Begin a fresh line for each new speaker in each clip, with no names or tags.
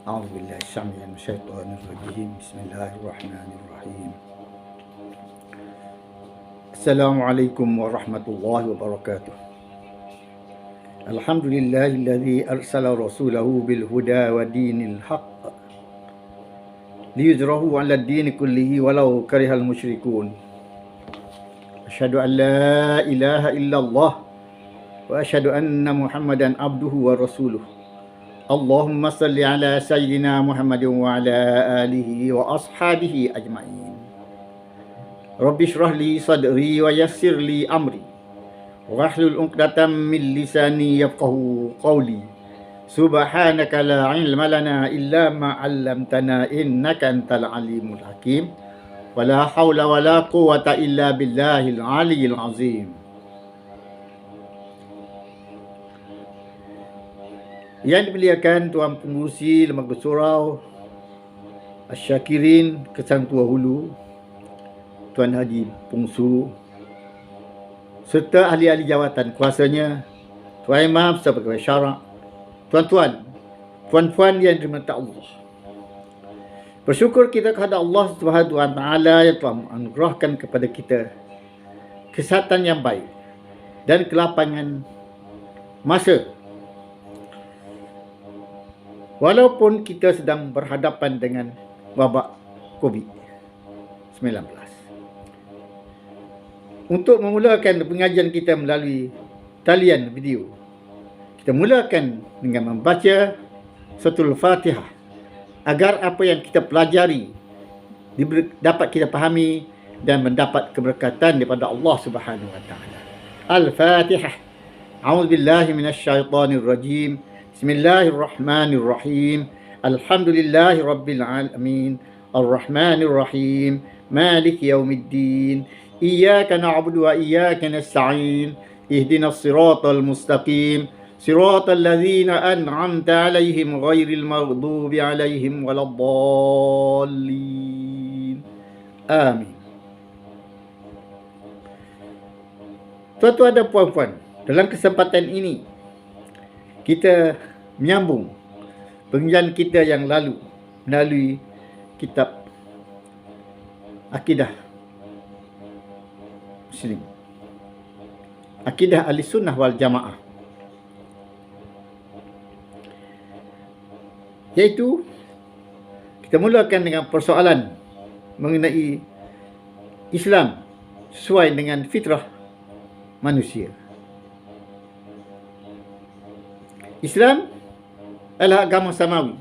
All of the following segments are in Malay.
أعوذ بالله السميع من الشيطان الرجيم بسم الله الرحمن الرحيم السلام عليكم ورحمة الله وبركاته الحمد لله الذي أرسل رسوله بالهدى ودين الحق ليظهره على الدين كله ولو كره المشركون أشهد أن لا إله إلا الله وأشهد أن محمدا عبده ورسوله اللهم صل على سيدنا محمد وعلى آله وأصحابه أجمعين رب اشرح لي صدري ويسر لي أمري واحلل عقدة من لساني يفقهوا قولي سبحانك لا علم لنا إلا ما علمتنا إنك أنت العليم الحكيم ولا حول ولا قوة إلا بالله العلي العظيم. Yang dimuliakan Tuan Pengurusi Lembaga Surau Asyakirin Kesang Tua Hulu, Tuan Haji Pungsu, serta ahli-ahli jawatan kuasanya, Tuan Imam serta pegawai syarak, tuan-tuan, puan-puan yang dirahmati Allah. Bersyukur kita kepada Allah Subhanahu wa taala yang telah menganugerahkan kepada kita kesihatan yang baik dan kelapangan masa. Walaupun kita sedang berhadapan dengan wabak COVID-19. Untuk memulakan pengajian kita melalui talian video, kita mulakan dengan membaca suratul Fatihah agar apa yang kita pelajari dapat kita fahami dan mendapat keberkatan daripada Allah Subhanahu wa taala. Al-Fatihah. A'udzubillahi minasyaitonir rajim. Bismillahirrahmanirrahim. Alhamdulillahi rabbil alamin. Arrahmanir rahim. Maliki yaumiddin. Iyyaka na'budu wa iyyaka nasta'in. Ihdinas siratal mustaqim. Siratal ladzina an'amta 'alaihim ghairil maghdubi 'alaihim waladdallin. Amin. Tuan-tuan dan puan-puan, dalam kesempatan ini kita menyambung pengajian kita yang lalu melalui kitab Akidah Muslim, Akidah Ahli Sunnah wal Jamaah, iaitu kita mulakan dengan persoalan mengenai Islam sesuai dengan fitrah manusia. Islam adalah agama samawi,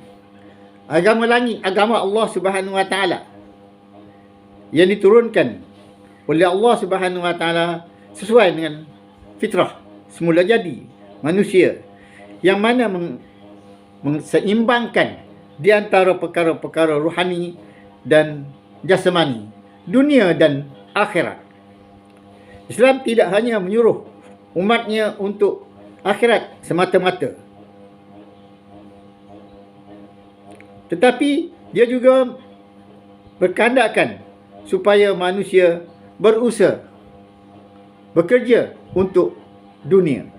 agama langit, agama Allah Subhanahu wa taala yang diturunkan oleh Allah Subhanahu wa taala sesuai dengan fitrah semula jadi manusia, yang mana menseimbangkan di antara perkara-perkara rohani dan jasmani, dunia dan akhirat. Islam tidak hanya menyuruh umatnya untuk akhirat semata-mata, tetapi dia juga berkehendakkan supaya manusia berusaha, bekerja untuk dunia.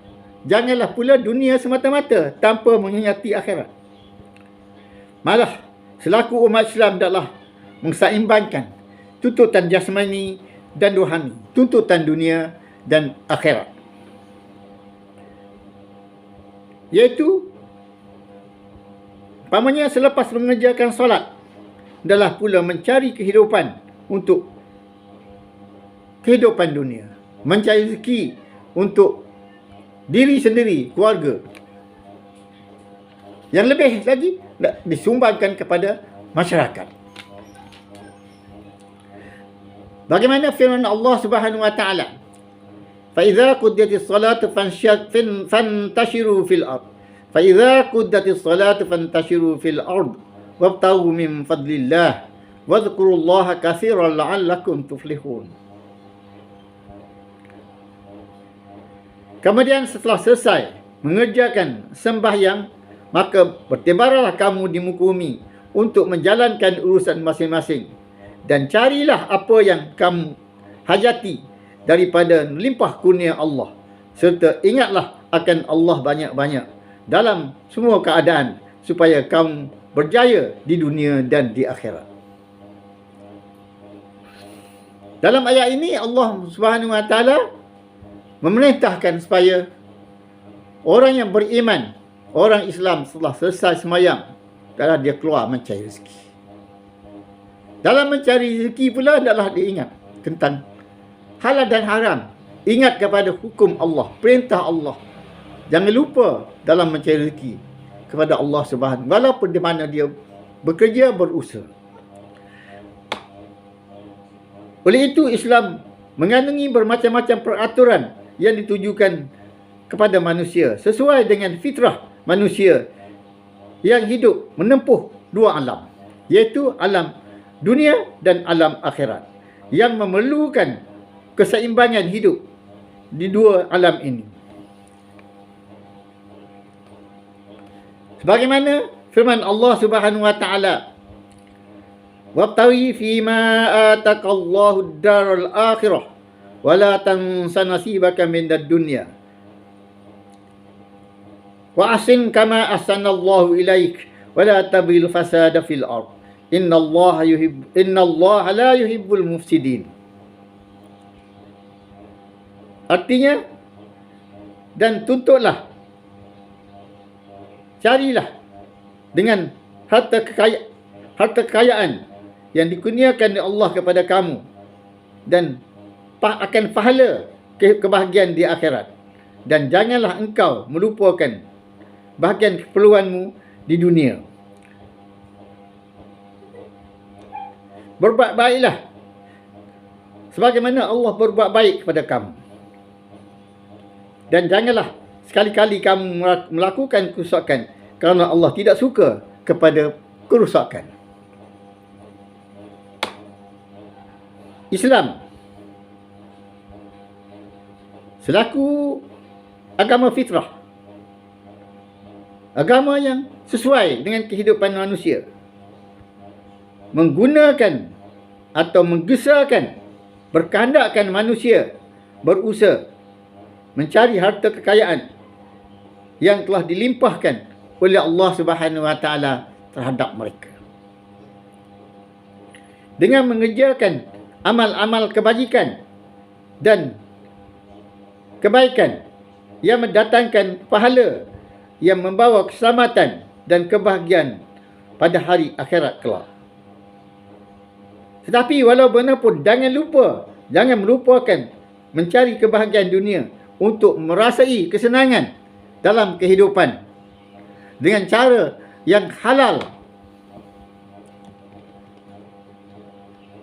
Janganlah pula dunia semata-mata tanpa menghayati akhirat. Malah selaku umat Islam adalah menseimbangkan tuntutan jasmani dan rohani, tuntutan dunia dan akhirat, iaitu umpamanya selepas mengerjakan solat adalah pula mencari kehidupan untuk kehidupan dunia, mencari rezeki untuk diri sendiri, keluarga. Yang lebih lagi disumbangkan kepada masyarakat. Bagaimana firman Allah Subhanahu wa taala, fa idza qudiyatis salatu fantashiru fil ard. Fa idza qudiyatis salatu fantashiru fil ard wabtaghu min fadlillah wadhkurullaha katsiran la'allakum tuflihun. Kemudian setelah selesai mengerjakan sembahyang, maka bertebaranlah kamu di muka bumi untuk menjalankan urusan masing-masing, dan carilah apa yang kamu hajati daripada limpah kurnia Allah, serta ingatlah akan Allah banyak-banyak dalam semua keadaan supaya kamu berjaya di dunia dan di akhirat. Dalam ayat ini Allah Subhanahu Wa Taala memerintahkan supaya orang yang beriman, orang Islam setelah selesai semayang, adalah dia keluar mencari rezeki. Dalam mencari rezeki pula adalah dia ingat tentang halal dan haram. Ingat kepada hukum Allah, perintah Allah. Jangan lupa dalam mencari rezeki kepada Allah Subhanahu, walaupun di mana dia bekerja, berusaha. Oleh itu Islam mengandungi bermacam-macam peraturan yang ditujukan kepada manusia sesuai dengan fitrah manusia yang hidup menempuh dua alam, iaitu alam dunia dan alam akhirat, yang memerlukan keseimbangan hidup di dua alam ini. Sebagaimana firman Allah Subhanahu Wa Taala, "Wabtaghi fima ataqallahu ad-daral akhirah wa la tansa nasibaka minad dunya wa ahsin kama ahsanallahu ilaik wa la tabghil fasada fil ard innallaha la yuhibbul mufsidin." Artinya, dan tuntutlah, carilah dengan harta kekayaan yang dikurniakan oleh Allah kepada kamu, dan akan pahala kebahagiaan di akhirat. Dan janganlah engkau melupakan bahagian keperluanmu di dunia. Berbuat baiklah sebagaimana Allah berbuat baik kepada kamu. Dan janganlah sekali-kali kamu melakukan kerusakan, kerana Allah tidak suka kepada kerusakan. Islam selaku agama fitrah, agama yang sesuai dengan kehidupan manusia, menggunakan atau menggesakan, berkehendakkan manusia berusaha mencari harta kekayaan yang telah dilimpahkan oleh Allah Subhanahu Wa Taala terhadap mereka, dengan mengerjakan amal-amal kebajikan dan kebaikan yang mendatangkan pahala, yang membawa keselamatan dan kebahagiaan pada hari akhirat kelak. Tetapi walau bagaimanapun, jangan melupakan mencari kebahagiaan dunia untuk merasai kesenangan dalam kehidupan dengan cara yang halal,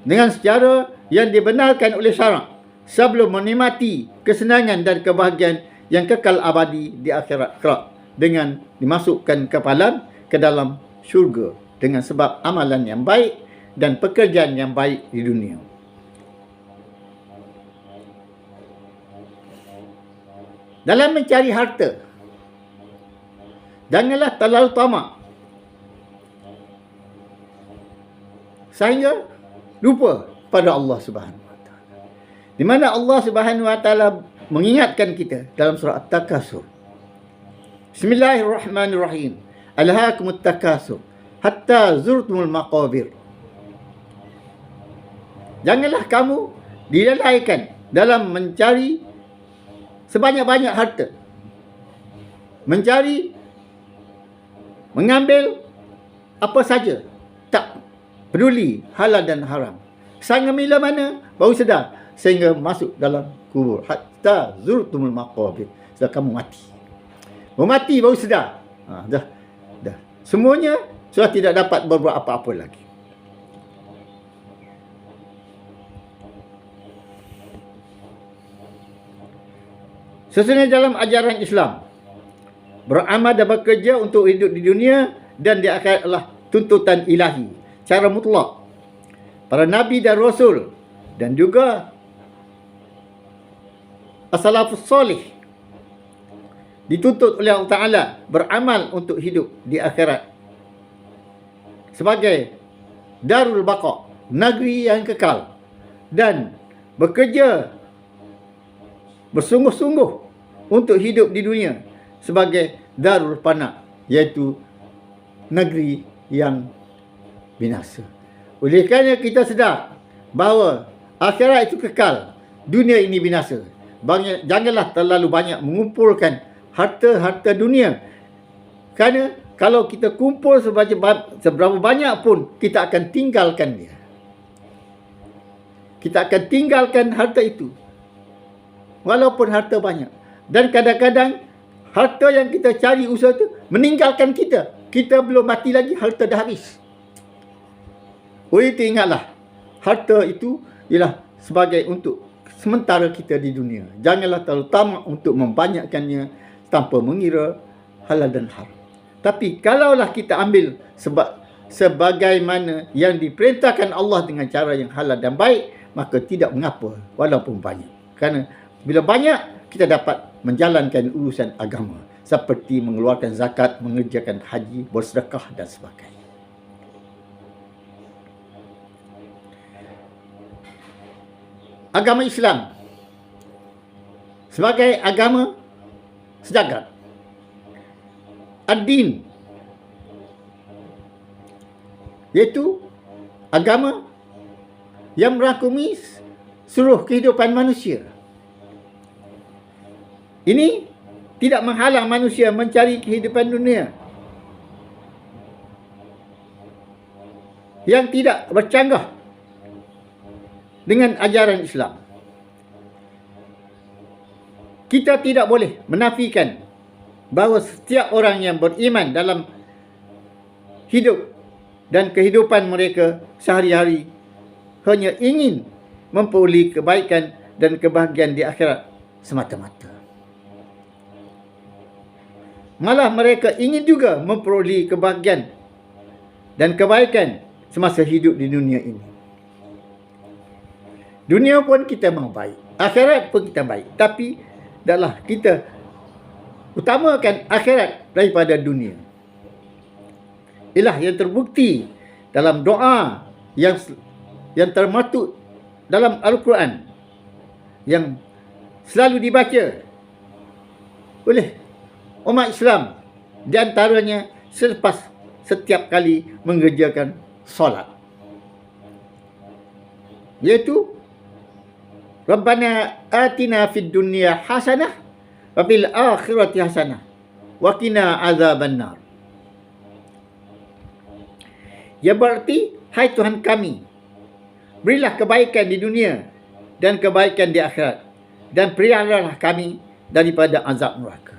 dengan secara yang dibenarkan oleh syarak, sebelum menikmati kesenangan dan kebahagiaan yang kekal abadi di akhirat kelak, dengan dimasukkan ke dalam syurga dengan sebab amalan yang baik dan pekerjaan yang baik di dunia. Dalam mencari harta, janganlah terlalu tamak sehingga lupa pada Allah Subhanahu Wa Taala. Di mana Allah Subhanahu Wa Taala mengingatkan kita dalam surah At-Takasur. Bismillahirrahmanirrahim. Alhaakumut takasur hatta zurtumul maqabir. Janganlah kamu dilalaikan dalam mencari sebanyak-banyak harta, mengambil apa saja, tak peduli halal dan haram, sehingga bila mana baru sedar, sehingga masuk dalam kubur, hatta zurtumul maqabir, sudah kamu mati. Mati baru sedar, dah semuanya sudah tidak dapat berbuat apa-apa lagi. Sesungguhnya dalam ajaran Islam, beramal dan bekerja untuk hidup di dunia dan di akhirat adalah tuntutan ilahi secara mutlak. Para nabi dan rasul dan juga as-salafus salih dituntut oleh Allah Ta'ala beramal untuk hidup di akhirat sebagai darul baqa, negeri yang kekal, dan bekerja bersungguh-sungguh untuk hidup di dunia sebagai darul fana, iaitu negeri yang binasa. Oleh kerana kita sedar bahawa akhirat itu kekal, dunia ini binasa. Janganlah terlalu banyak mengumpulkan harta-harta dunia. Kerana kalau kita kumpul seberapa banyak pun, kita akan tinggalkan dia. Kita akan tinggalkan harta itu. Walaupun harta banyak. Dan kadang-kadang harta yang kita cari usaha itu meninggalkan kita. Kita belum mati lagi, harta dah habis. Oleh itu ingatlah, harta itu ialah sebagai untuk sementara kita di dunia. Janganlah terlalu tamak untuk membanyakkannya tanpa mengira halal dan haram. Tapi kalaulah kita ambil sebagaimana yang diperintahkan Allah dengan cara yang halal dan baik, maka tidak mengapa walaupun banyak. Kerana bila banyak, kita dapat menjalankan urusan agama seperti mengeluarkan zakat, mengerjakan haji, bersedekah dan sebagainya. Agama Islam sebagai agama sejagat, ad-din, iaitu agama yang merangkumi seluruh kehidupan manusia. Ini tidak menghalang manusia mencari kehidupan dunia yang tidak bercanggah dengan ajaran Islam. Kita tidak boleh menafikan bahawa setiap orang yang beriman dalam hidup dan kehidupan mereka sehari-hari hanya ingin memperoleh kebaikan dan kebahagiaan di akhirat semata-mata. Malah mereka ingin juga memperoleh kebahagiaan dan kebaikan semasa hidup di dunia ini. Dunia pun kita mahu baik, akhirat pun kita baik. Tapi adalah kita utamakan akhirat daripada dunia. Inilah yang terbukti dalam doa yang termaktub dalam Al-Quran, yang selalu dibaca oleh umat Islam, di antaranya selepas setiap kali mengerjakan solat, iaitu Rabbana atina fid dunya hasanah wa fil akhirati hasanah wa qina azabannar. Ya berarti, hai Tuhan kami, berilah kebaikan di dunia dan kebaikan di akhirat, dan peliharalah kami daripada azab neraka.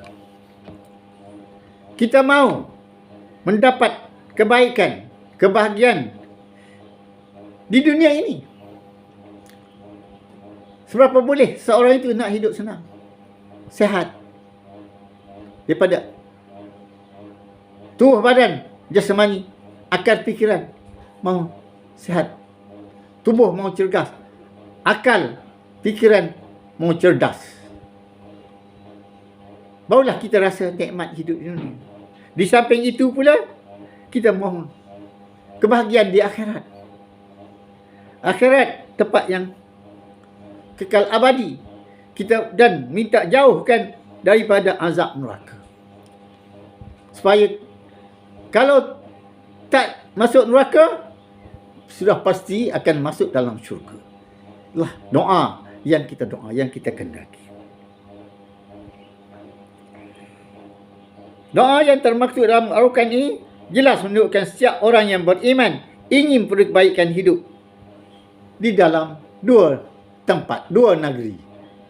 Kita mahu mendapat kebaikan, kebahagiaan di dunia ini. Seberapa boleh seorang itu nak hidup senang, sehat, daripada tubuh badan, jasmani, akal fikiran mahu sehat, tubuh mahu cergas, akal fikiran mahu cerdas. Barulah kita rasa nikmat hidup di dunia. Di samping itu pula, kita mohon kebahagiaan di akhirat. Akhirat tempat yang kekal abadi. Kita dan minta jauhkan daripada azab neraka. Supaya kalau tak masuk neraka, sudah pasti akan masuk dalam syurga. Itulah doa yang kita kendaki. Doa yang termaktub dalam Al-Quran ini jelas menunjukkan setiap orang yang beriman ingin perbaikan hidup di dalam dua tempat, dua negeri,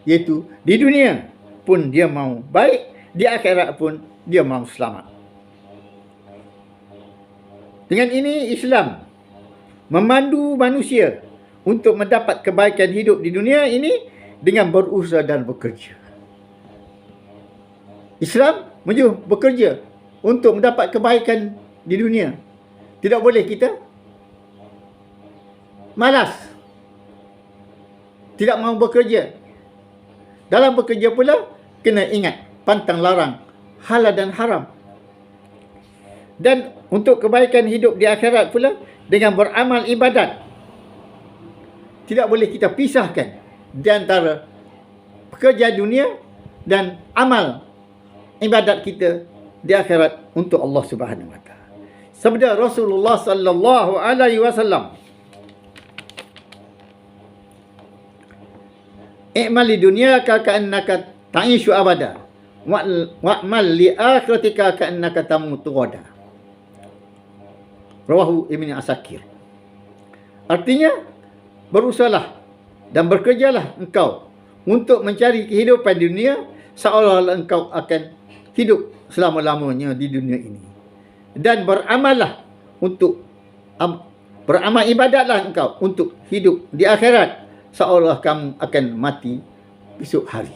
iaitu di dunia pun dia mahu baik, di akhirat pun dia mahu selamat. Dengan ini Islam memandu manusia untuk mendapat kebaikan hidup di dunia ini dengan berusaha dan bekerja. Islam menyuruh bekerja untuk mendapat kebaikan di dunia. Tidak boleh kita malas, tidak mahu bekerja. Dalam bekerja pula kena ingat pantang larang halal dan haram. Dan untuk kebaikan hidup di akhirat pula dengan beramal ibadat. Tidak boleh kita pisahkan di antara pekerjaan dunia dan amal ibadat kita di akhirat untuk Allah Subhanahu Wa Taala. sabda Rasulullah sallallahu alaihi wasallam, "I'mal li dunyaka ka'annaka ta'ishu abada, wa'mal li akhiratika ka'annaka tamutu ghada." Rawahu Ibn Asakir. Artinya, berusahalah dan bekerjalah engkau untuk mencari kehidupan dunia seolah-olah engkau akan hidup selama-lamanya di dunia ini. Dan beramallah untuk beramal ibadatlah engkau untuk hidup di akhirat seolah kamu akan mati besok hari.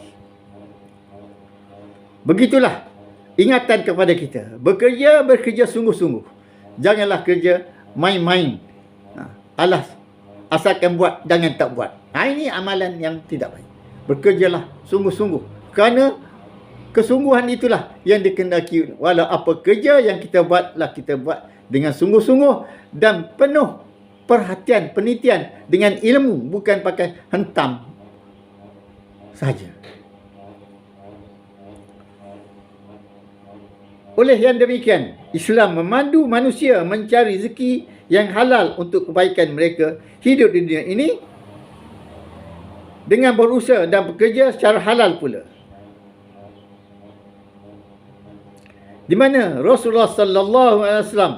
Begitulah ingatan kepada kita. Bekerja sungguh-sungguh. Janganlah kerja main-main. Alas, asalkan buat, jangan tak buat. Ini amalan yang tidak baik. Bekerjalah sungguh-sungguh. Kerana kesungguhan itulah yang dikehendaki. Walau apa kerja yang kita buatlah, kita buat dengan sungguh-sungguh dan penuh perhatian, penelitian dengan ilmu, bukan pakai hentam saja. Oleh yang demikian, Islam memandu manusia mencari rezeki yang halal untuk kebaikan mereka hidup di dunia ini dengan berusaha dan bekerja secara halal pula. Di mana Rasulullah sallallahu alaihi wasallam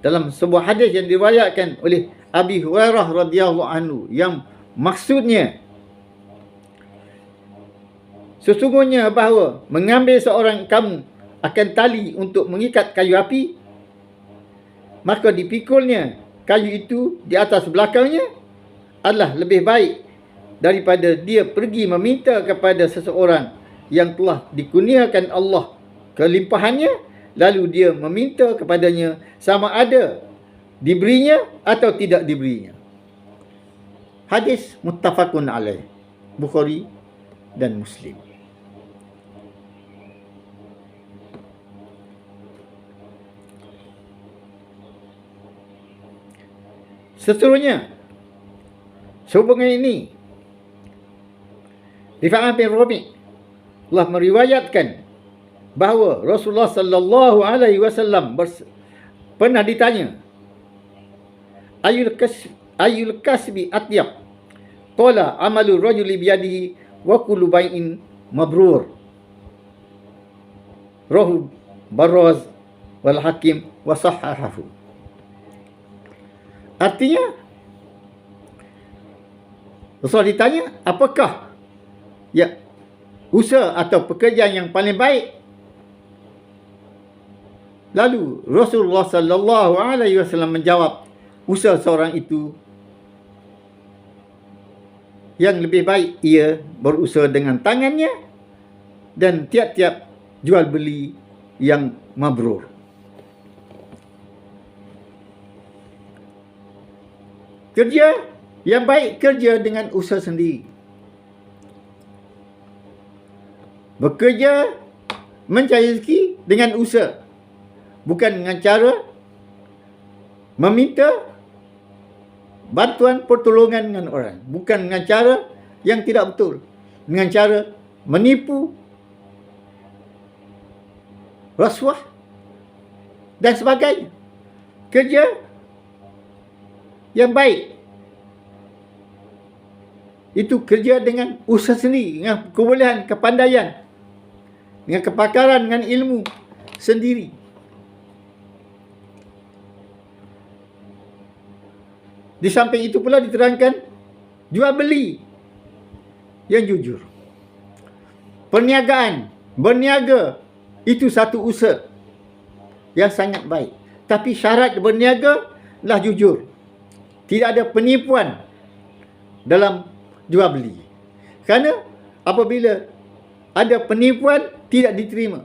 dalam sebuah hadis yang diriwayatkan oleh Abi Hurairah radhiyallahu anhu, yang maksudnya sesungguhnya bahawa mengambil seorang kamu akan tali untuk mengikat kayu api, maka dipikulnya kayu itu di atas belakangnya adalah lebih baik daripada dia pergi meminta kepada seseorang yang telah dikurniakan Allah kelimpahannya, lalu dia meminta kepadanya sama ada diberinya atau tidak diberinya. Hadis muttafaqun alaih, Bukhari dan Muslim. Seterusnya, sehubungan ini, Rifa'ah bin Rabi' telah meriwayatkan bahawa Rasulullah sallallahu alaihi wasallam pernah ditanya, Ayul kasbi atyab? Qala amalu rajuli biyadihi wa kullu bai'in mabrur. Rahu Barraz wal Hakim wa sahahahu. Artinya, Rasul ditanya, apakah usaha atau pekerjaan yang paling baik? Lalu Rasulullah sallallahu alaihi wasallam menjawab, usaha seorang itu yang lebih baik ia berusaha dengan tangannya dan tiap-tiap jual beli yang mabrur. Kerja yang baik, kerja dengan usaha sendiri. Bekerja mencari rezeki dengan usaha, bukan dengan cara meminta bantuan pertolongan dengan orang, bukan dengan cara yang tidak betul, dengan cara menipu, rasuah dan sebagainya. Kerja yang baik itu kerja dengan usaha sendiri, dengan kebolehan, kepandaian, dengan kepakaran, dengan ilmu sendiri. Di samping itu pula diterangkan jual beli yang jujur. Perniagaan, berniaga, itu satu usaha yang sangat baik. Tapi syarat berniaga adalah jujur. Tidak ada penipuan dalam jual beli. Kerana apabila ada penipuan, tidak diterima.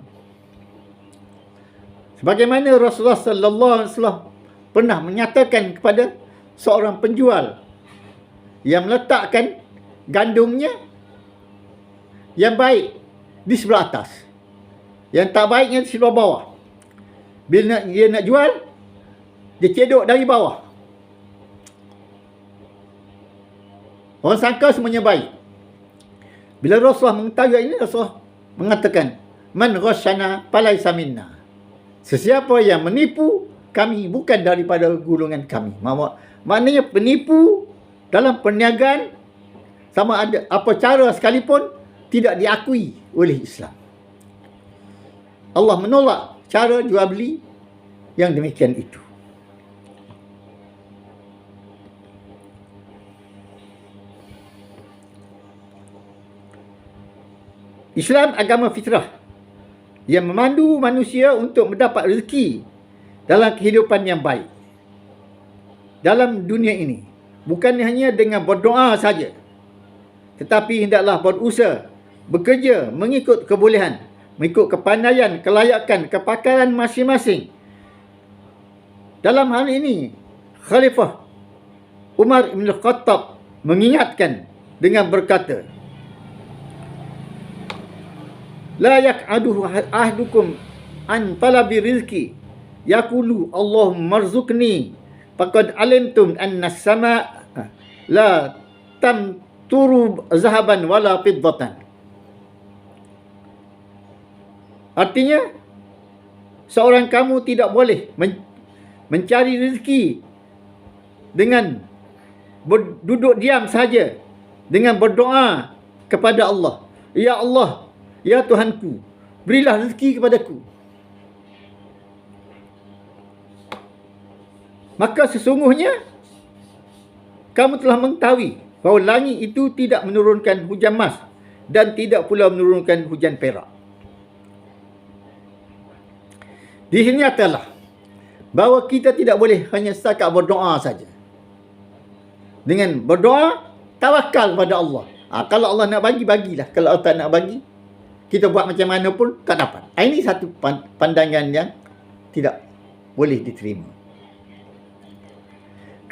Sebagaimana Rasulullah sallallahu alaihi wasallam pernah menyatakan kepada seorang penjual yang meletakkan gandumnya yang baik di sebelah atas, yang tak baiknya di sebelah bawah. Bila dia nak jual, dia cedok dari bawah. Orang sangka semuanya baik. Bila Rasulullah mengetahui ini, Rasulullah mengatakan, Man ghasyana falaysa minna. Sesiapa yang menipu kami, bukan daripada golongan kami. Maknanya penipu dalam perniagaan, sama ada apa cara sekalipun, tidak diakui oleh Islam. Allah menolak cara jual beli yang demikian itu. Islam agama fitrah yang memandu manusia untuk mendapat rezeki dalam kehidupan yang baik dalam dunia ini. Bukan hanya dengan berdoa saja, tetapi hendaklah berusaha, bekerja mengikut kebolehan, mengikut kepandaian, kelayakan, kepakaran masing-masing. Dalam hal ini, Khalifah Umar bin Khattab mengingatkan dengan berkata, la yak'aduhu ahdukum an talabi rizki yaqulu Allahumma marzuqni faqad alimtum anna as-sama' la tamturu zahaban wala fiddatan. Artinya, seorang kamu tidak boleh mencari rezeki dengan duduk diam saja, dengan berdoa kepada Allah, ya Allah, ya Tuhanku, berilah rezeki kepadaku. Maka sesungguhnya kamu telah mengetahui bahawa langit itu tidak menurunkan hujan emas dan tidak pula menurunkan hujan perak. Di sini adalah bahawa kita tidak boleh hanya setakat berdoa saja. Dengan berdoa, tawakal kepada Allah. Kalau Allah nak bagi, bagilah. Kalau Allah tak nak bagi, kita buat macam mana pun tak dapat. Ini satu pandangan yang tidak boleh diterima.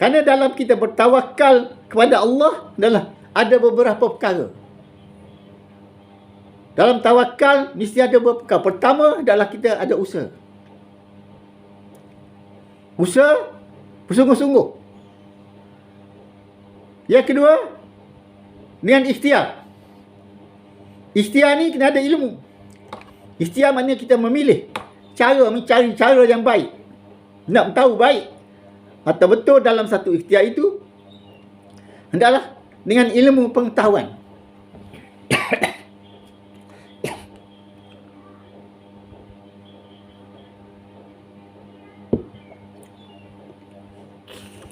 Kerana dalam kita bertawakal kepada Allah adalah ada beberapa perkara. Dalam tawakal mesti ada beberapa perkara. Pertama adalah kita ada usaha. Usaha bersungguh-sungguh. Yang kedua, dengan ikhtiar. Ikhtiar ni kena ada ilmu. Ikhtiar maknanya kita memilih cara, mencari cara yang baik. Nak tahu baik atau betul dalam satu ikhtiar itu, hendaklah dengan ilmu pengetahuan.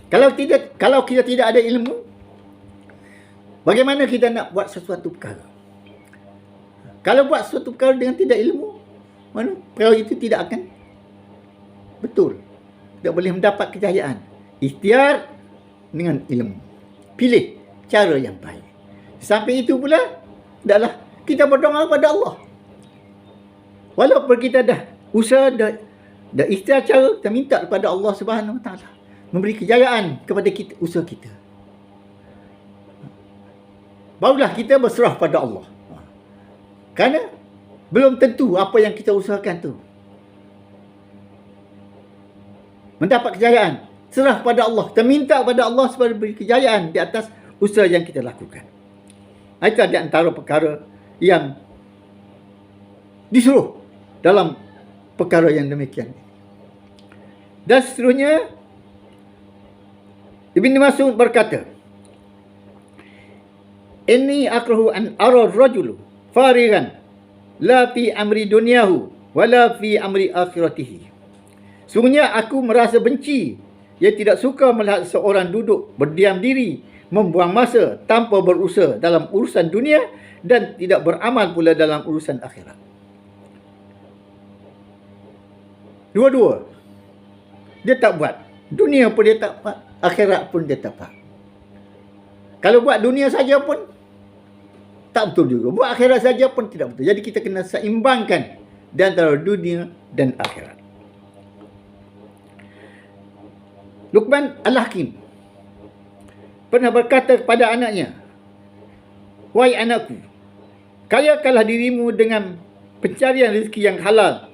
Kalau kita tidak ada ilmu, bagaimana kita nak buat sesuatu perkara? Kalau buat sesuatu perkara dengan tidak ilmu, mana perkara itu tidak akan betul. Tidak boleh mendapat kejayaan. Ikhtiar dengan ilmu. Pilih cara yang baik. Sampai itu pula, adalah kita berdoa kepada Allah. Walaupun kita dah usaha, dah ikhtiar cara, kita minta kepada Allah Subhanahu Wa Taala memberi kejayaan kepada kita, usaha kita. Barulah kita berserah pada Allah. Kerana belum tentu apa yang kita usahakan tu mendapat kejayaan. Serah pada Allah. Kita minta kepada Allah supaya beri kejayaan di atas usaha yang kita lakukan. Itu di antara perkara yang disuruh dalam perkara yang demikian. Dan seterusnya, Ibn Mas'ud berkata, inni akrahu an ara rajulu farigan la fi amri dunyahu wala fi amri akhiratihi. Sungguhnya aku merasa benci, ia tidak suka melihat seorang duduk berdiam diri, membuang masa tanpa berusaha dalam urusan dunia dan tidak beramal pula dalam urusan akhirat. Dua-dua dia tak buat. Dunia pun dia tak buat, akhirat pun dia tak buat. Kalau buat dunia saja pun tak betul juga. Buat akhirat saja pun tidak betul. Jadi kita kena seimbangkan di antara dunia dan akhirat. Luqman Al-Hakim pernah berkata kepada anaknya, wahai anakku, kayakanlah dirimu dengan pencarian rezeki yang halal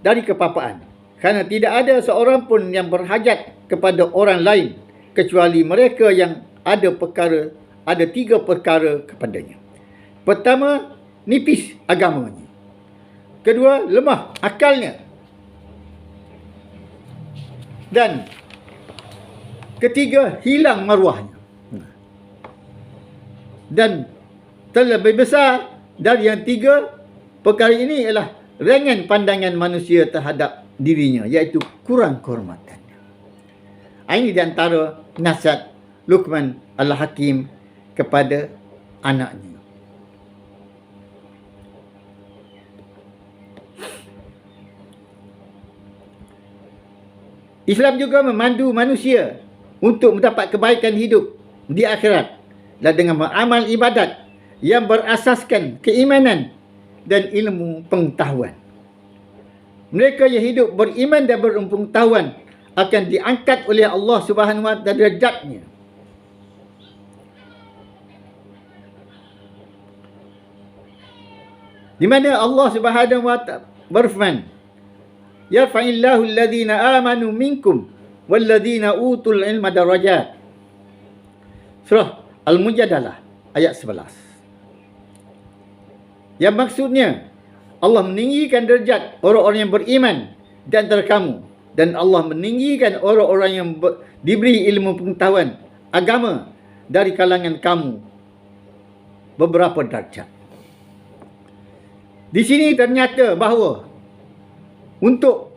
dari kepapaan. Kerana tidak ada seorang pun yang berhajat kepada orang lain kecuali mereka yang ada tiga perkara kepadanya. Pertama, nipis agamanya. Kedua, lemah akalnya. Dan ketiga, hilang maruahnya. Dan terlebih besar dari yang tiga perkara ini ialah ringan pandangan manusia terhadap dirinya, iaitu kurang kehormatannya. Ini di antara nasihat Luqman Al-Hakim kepada anaknya. Islam juga memandu manusia untuk mendapat kebaikan hidup di akhirat dan dengan beramal ibadat yang berasaskan keimanan dan ilmu pengetahuan. Mereka yang hidup beriman dan berpengetahuan akan diangkat oleh Allah Subhanahu wa taala derajatnya. Di mana Allah Subhanahu wa taala berfirman, "Yarfa'illahu alladhina amanu minkum walladhina utul ilma darajat." Surah Al-Mujadalah ayat 11. Yang maksudnya Allah meninggikan derajat orang-orang yang beriman di antara kamu, dan Allah meninggikan orang-orang yang diberi ilmu pengetahuan agama dari kalangan kamu beberapa darjat. Di sini ternyata bahawa untuk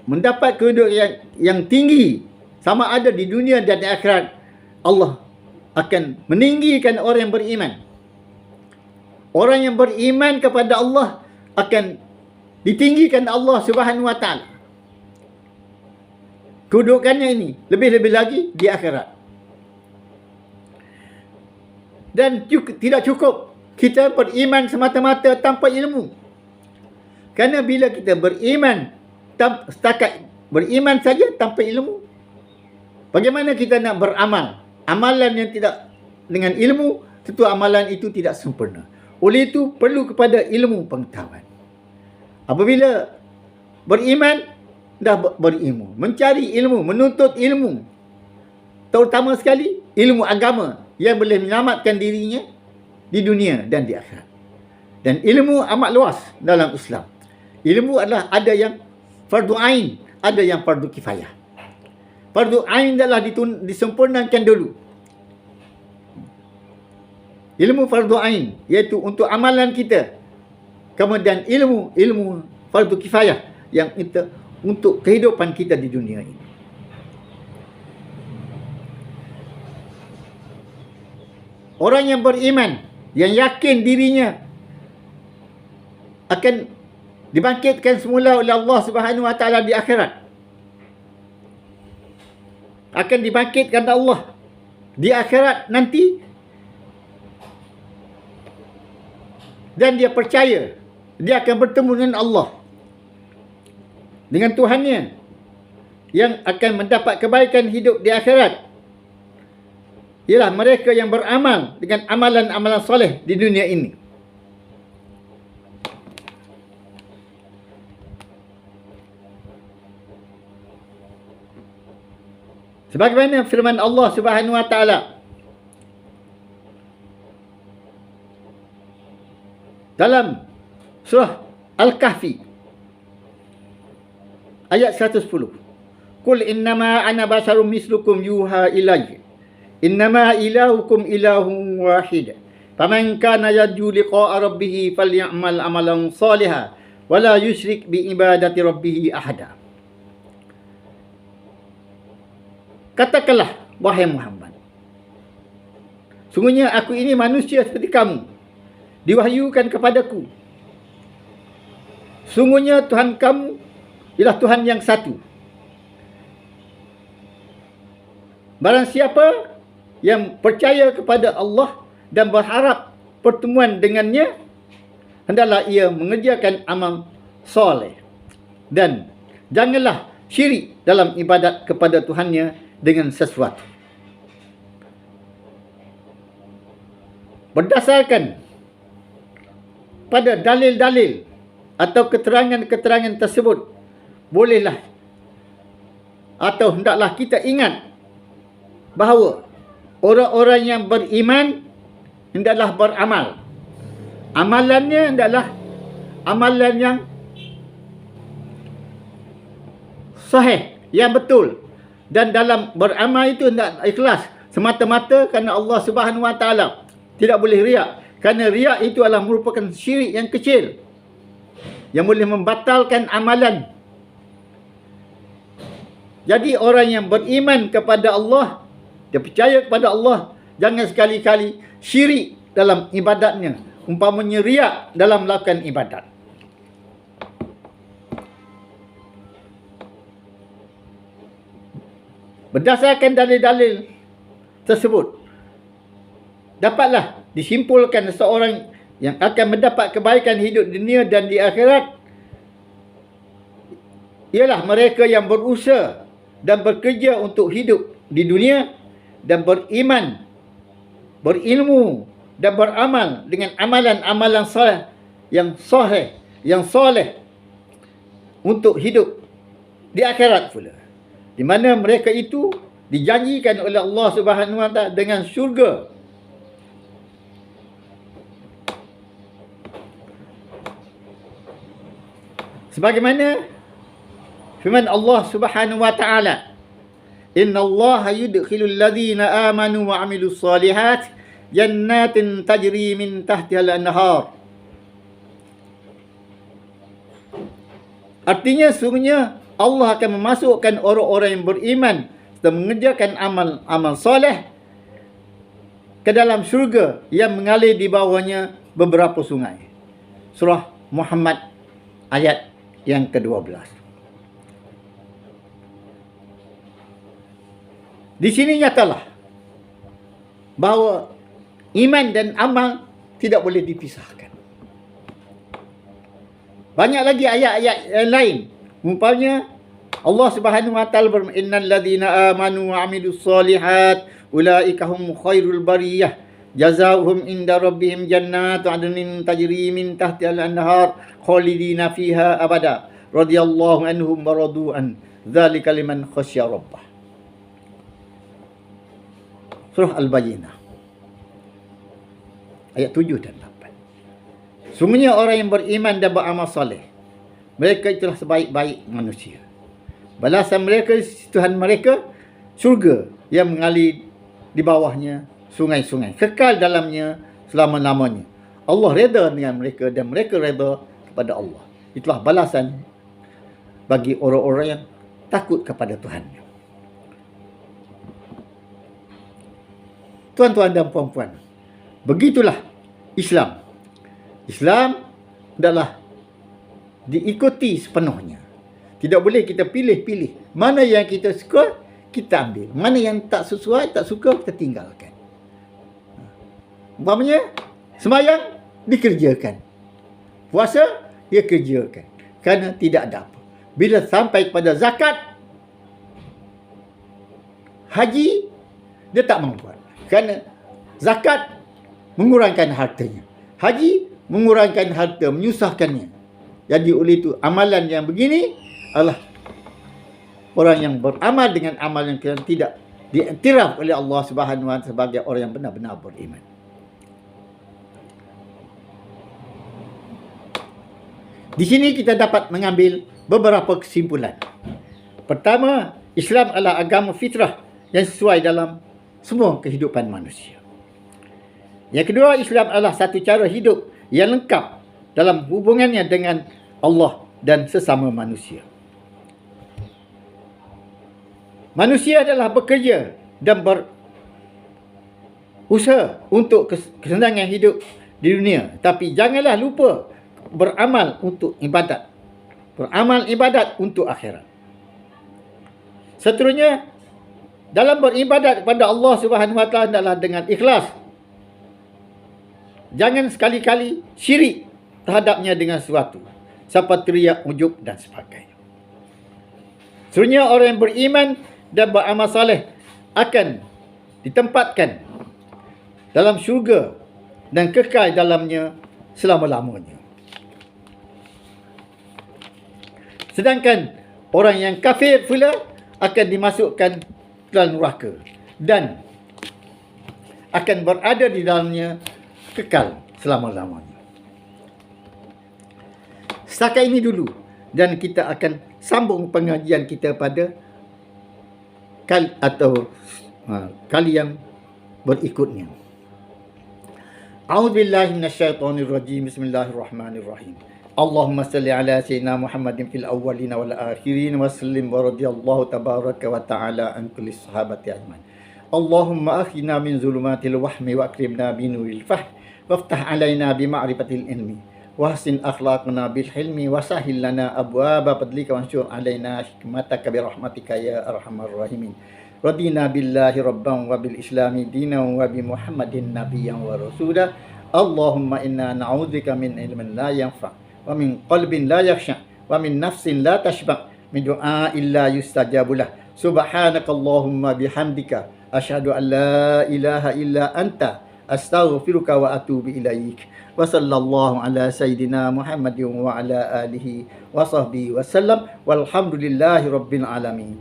mendapat kedudukan yang tinggi sama ada di dunia dan di akhirat, Allah akan meninggikan orang yang beriman. Orang yang beriman kepada Allah akan ditinggikan Allah Subhanahu wa taala. Kedudukannya ini lebih-lebih lagi di akhirat. Dan tidak cukup kita beriman semata-mata tanpa ilmu. Kerana bila kita beriman setakat beriman saja tanpa ilmu, bagaimana kita nak beramal? Amalan yang tidak dengan ilmu, tentu amalan itu tidak sempurna. Oleh itu perlu kepada ilmu pengetahuan. Apabila beriman, dah berilmu, mencari ilmu, menuntut ilmu, terutama sekali ilmu agama yang boleh menyelamatkan dirinya di dunia dan di akhirat. Dan ilmu amat luas dalam Islam. Ilmu adalah ada yang fardu ain, ada yang fardu kifayah. Fardu ain adalah disempurnakan dulu. Ilmu fardu ain iaitu untuk amalan kita. Kemudian ilmu fardu kifayah yang kita untuk kehidupan kita di dunia ini. Orang yang beriman, yang yakin dirinya akan dibangkitkan semula oleh Allah Subhanahu wa taala di akhirat. Akan dibangkitkan Allah di akhirat nanti. Dan dia percaya dia akan bertemu dengan Allah, dengan Tuhannya, yang akan mendapat kebaikan hidup di akhirat. Ialah mereka yang beramal dengan amalan-amalan soleh di dunia ini. Sebagaimana firman Allah Subhanahu wa taala dalam surah Al-Kahfi ayat 110. Qul innama ana basyarum mislukum yuha ilayya innama ilahukum ilahun wahid faman kana yarju liqa'a rabbih falyamal amalan salihan wala yusyrik bi ibadati rabbih ahada. Katakanlah wahai Muhammad, sungguhnya aku ini manusia seperti kamu, diwahyukan kepadaku. Sungguhnya Tuhan kamu ialah Tuhan yang satu. Barang siapa yang percaya kepada Allah dan berharap pertemuan dengannya, hendaklah ia mengerjakan amal soleh. Dan janganlah syirik dalam ibadat kepada Tuhannya dengan sesuatu. Berdasarkan pada dalil-dalil atau keterangan-keterangan tersebut, bolehlah atau hendaklah kita ingat bahawa orang-orang yang beriman hendaklah beramal. Amalannya hendaklah amalan yang sahih, yang betul. Dan dalam beramal itu tidak ikhlas semata-mata kerana Allah Subhanahu Wa Taala. Tidak boleh riak. Kerana riak itu adalah merupakan syirik yang kecil yang boleh membatalkan amalan. Jadi orang yang beriman kepada Allah, dia percaya kepada Allah, jangan sekali-kali syirik dalam ibadatnya. Umpamanya riak dalam melakukan ibadat. Berdasarkan dalil-dalil tersebut, dapatlah disimpulkan seorang yang akan mendapat kebaikan hidup dunia dan di akhirat ialah mereka yang berusaha dan bekerja untuk hidup di dunia dan beriman, berilmu dan beramal dengan amalan-amalan yang soleh untuk hidup di akhirat pula, di mana mereka itu dijanjikan oleh Allah Subhanahu Wa Taala dengan syurga. Sebagaimana firman Allah Subhanahu Wa Taala, Inna Allah yudkhilul ladzina amanu wa amilus solihat jannatin tajri min tahtihal anhar. Artinya sungguhnya Allah akan memasukkan orang-orang yang beriman dan mengerjakan amal soleh ke dalam syurga yang mengalir di bawahnya beberapa sungai. Surah Muhammad ayat yang ke-12. Di sini nyatalah bahawa iman dan amal tidak boleh dipisahkan. Banyak lagi ayat-ayat lain. Umpamanya Allah Subhanahu Wa Taala berfirman, Innal ladzina amanu wa amilus solihat ulaika hum khairul bariyah jazaohum inda rabbihim jannatu adnin tajri min tahtiha al-anhar khalidina fiha abada radhiyallahu anhum wa radu'an dzalika liman khasyya rabbah. Surah Al-Bayyinah ayat 7 dan 8. Sungguhnya orang yang beriman dan beramal soleh, mereka itulah sebaik-baik manusia. Balasan mereka Tuhan mereka syurga yang mengalir di bawahnya sungai-sungai, kekal dalamnya selama-lamanya. Allah reda dengan mereka dan mereka reda kepada Allah. Itulah balasan bagi orang-orang yang takut kepada Tuhannya. Tuan-tuan dan puan-puan, begitulah Islam. Islam adalah diikuti sepenuhnya. Tidak boleh kita pilih-pilih. Mana yang kita suka, kita ambil. Mana yang tak sesuai, tak suka, kita tinggalkan. Umpamanya, sembahyang dikerjakan. Puasa, dia kerjakan. Kerana tidak ada apa. Bila sampai kepada zakat, haji, dia tak mampu. Kerana zakat mengurangkan hartanya. Haji mengurangkan harta, menyusahkannya. Jadi oleh itu, amalan yang begini adalah orang yang beramal dengan amalan yang tidak diiktiraf oleh Allah Subhanahu Wa Taala sebagai orang yang benar-benar beriman. Di sini kita dapat mengambil beberapa kesimpulan. Pertama, Islam adalah agama fitrah yang sesuai dalam semua kehidupan manusia. Yang kedua, Islam adalah satu cara hidup yang lengkap dalam hubungannya dengan Allah dan sesama manusia. Manusia adalah bekerja dan berusaha untuk kesenangan hidup di dunia. Tapi janganlah lupa beramal untuk ibadat. Beramal ibadat untuk akhirat. Seterusnya, dalam beribadat kepada Allah Subhanahu Wa Taala adalah dengan ikhlas. Jangan sekali-kali syirik terhadapnya dengan sesuatu, seperti riya, ujub dan sebagainya. Seterusnya, orang yang beriman dan beramal saleh akan ditempatkan dalam syurga dan kekal dalamnya selama-lamanya. Sedangkan orang yang kafir pula akan dimasukkan ke dalam neraka dan akan berada di dalamnya kekal selama-lamanya. Setakat ini dulu, dan kita akan sambung pengajian kita pada kali yang berikutnya. A'udzubillahi minasyaitonirrajim. Bismillahirrahmanirrahim. Allahumma salli ala sayyidina Muhammadin fil awwalin wal akhirin wa sallim wa radiyallahu tabaraka wa ta'ala an kulli sahabati ajmain. Allahumma akhina min zulumatil wahmi wa akrimna bi nuril fahm waftah alaina bi ma'rifatil ilmi wa hasin akhlaqna bil hilmi wa sahhil lana abwaaba fadlika wansur alaina hikmataka bi rahmatika ya arhamar rahimin. Radina billahi rabban wa bil islami dinan wa bi Muhammadin nabiyyan wa rasula. Allahumma inna na'udzika min ilmin la yanfa wa min qalbin la yakhsha wa min nafsin la tashba min du'a illa yustajabulah. Subhanakallahumma bihamdika asyhadu an la ilaha illa anta astaghfiruka wa atubu ilaik. Wa sallallahu ala sayyidina Muhammadin wa ala alihi wa sahbihi wa sallam walhamdulillahi rabbil alamin.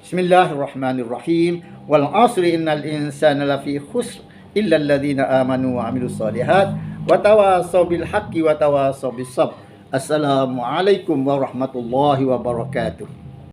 Bismillahirrahmanirrahim. Wal 'asri innal insana lafi khusr illa alladhina amanu wa 'amilus shalihat wa tawasaw bil haqqi wa tawasaw bis sabr. Assalamualaikum warahmatullahi wabarakatuh.